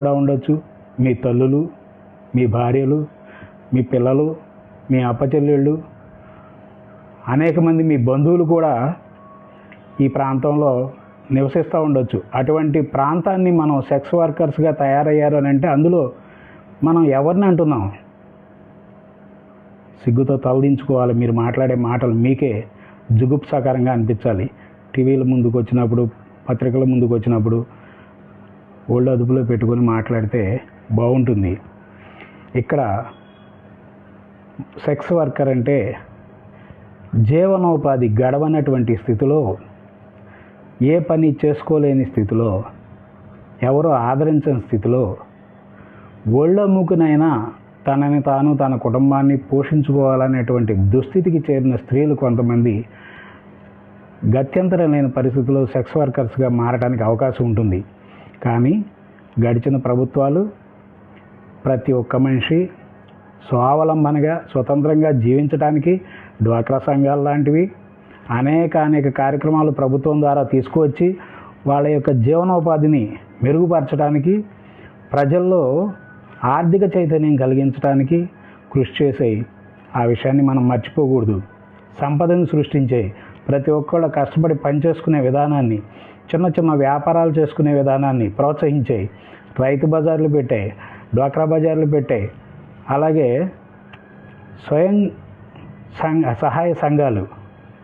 కూడా ఉండొచ్చు, మీ తల్లులు, మీ భార్యలు, మీ పిల్లలు, మీ అప్పచెల్లెళ్ళు, అనేక మంది మీ బంధువులు కూడా ఈ ప్రాంతంలో నివసిస్తూ ఉండొచ్చు. అటువంటి ప్రాంతాన్ని మనం సెక్స్ వర్కర్స్గా తయారయ్యారు అని అంటే అందులో మనం ఎవరిని అంటున్నాం? సిగ్గుతో తలదించుకోవాలి. మీరు మాట్లాడే మాటలు మీకే జుగుప్సాకరంగా అనిపించాలి. టీవీల ముందుకు వచ్చినప్పుడు, పత్రికల ముందుకు వచ్చినప్పుడు ఒళ్ళు అదుపులో పెట్టుకొని మాట్లాడితే బాగుంటుంది. ఇక్కడ సెక్స్ వర్కర్ అంటే జీవనోపాధి గడవనటువంటి స్థితిలో, ఏ పని చేసుకోలేని స్థితిలో, ఎవరో ఆదరించని స్థితిలో, ఒళ్ళమ్ముకునైనా తనని తాను తన కుటుంబాన్ని పోషించుకోవాలనేటువంటి దుస్థితికి చేరిన స్త్రీలు కొంతమంది గత్యంతరం లేని పరిస్థితుల్లో సెక్స్ వర్కర్స్గా మారడానికి అవకాశం ఉంటుంది. కానీ గడిచిన ప్రభుత్వాలు ప్రతి ఒక్క మనిషి స్వావలంబనగా స్వతంత్రంగా జీవించడానికి డ్వాక్రా సంఘాలు లాంటివి అనేక కార్యక్రమాలు ప్రభుత్వం ద్వారా తీసుకువచ్చి వాళ్ళ యొక్క జీవనోపాధిని మెరుగుపరచడానికి, ప్రజల్లో ఆర్థిక చైతన్యం కలిగించడానికి కృషి చేసాయి. ఆ విషయాన్ని మనం మర్చిపోకూడదు. సంపదను సృష్టించే, ప్రతి ఒక్కళ్ళు కష్టపడి పనిచేసుకునే విధానాన్ని, చిన్న చిన్న వ్యాపారాలు చేసుకునే విధానాన్ని ప్రోత్సహించాయి. రైతు బజార్లు పెట్టాయి, డ్వాక్రా బజార్లు పెట్టాయి. అలాగే స్వయం సహాయ సంఘాలు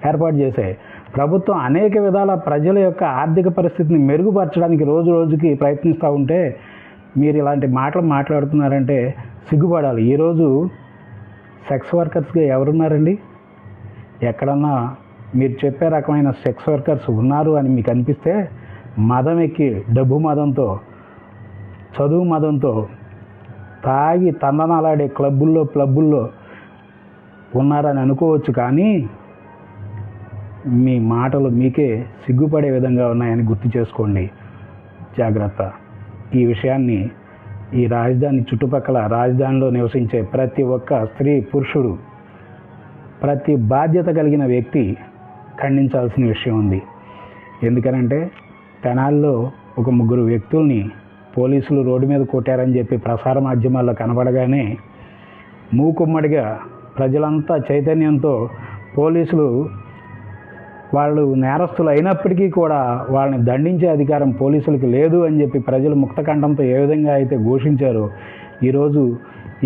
ఏర్పాటు చేశాయి. ప్రభుత్వం అనేక విధాల ప్రజల యొక్క ఆర్థిక పరిస్థితిని మెరుగుపరచడానికి రోజు రోజుకి ప్రయత్నిస్తూ ఉంటే మీరు ఇలాంటి మాటలు మాట్లాడుతున్నారంటే సిగ్గుపడాలి. ఈరోజు సెక్స్ వర్కర్స్గా ఎవరున్నారండి? ఎక్కడన్నా మీరు చెప్పే రకమైన సెక్స్ వర్కర్స్ ఉన్నారు అని మీకు అనిపిస్తే మదం ఎక్కి, డబ్బు మదంతో, చదువు మదంతో తాగి తందనాలాడే క్లబ్బుల్లో ఉన్నారని అనుకోవచ్చు. కానీ మీ మాటలు మీకే సిగ్గుపడే విధంగా ఉన్నాయని గుర్తు చేసుకోండి. జాగ్రత్త. ఈ విషయాన్ని ఈ రాజధాని చుట్టుపక్కల, రాజధానిలో నివసించే ప్రతి ఒక్క స్త్రీ, పురుషుడు, ప్రతి బాధ్యత కలిగిన వ్యక్తి ఖండించాల్సిన విషయం ఉంది. ఎందుకనంటే తెనాలిలో ఒక 3 వ్యక్తుల్ని పోలీసులు రోడ్డు మీద కొట్టారని చెప్పి ప్రసార మాధ్యమాల్లో కనబడగానే మూకుమ్మడిగా ప్రజలంతా చైతన్యంతో పోలీసులు వాళ్ళు నేరస్తులు అయినప్పటికీ కూడా వాళ్ళని దండించే అధికారం పోలీసులకు లేదు అని చెప్పి ప్రజలు ముక్తకంఠంతో ఏ విధంగా అయితే ఘోషించారో, ఈరోజు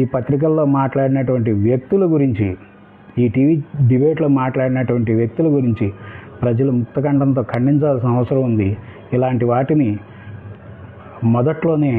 ఈ పత్రికల్లో మాట్లాడినటువంటి వ్యక్తుల గురించి, ఈ టీవీ డిబేట్లో మాట్లాడినటువంటి వ్యక్తుల గురించి ప్రజలు ముక్తకంఠంతో ఖండించాల్సిన అవసరం ఉంది. ఇలాంటి వాటిని మొదట్లోనే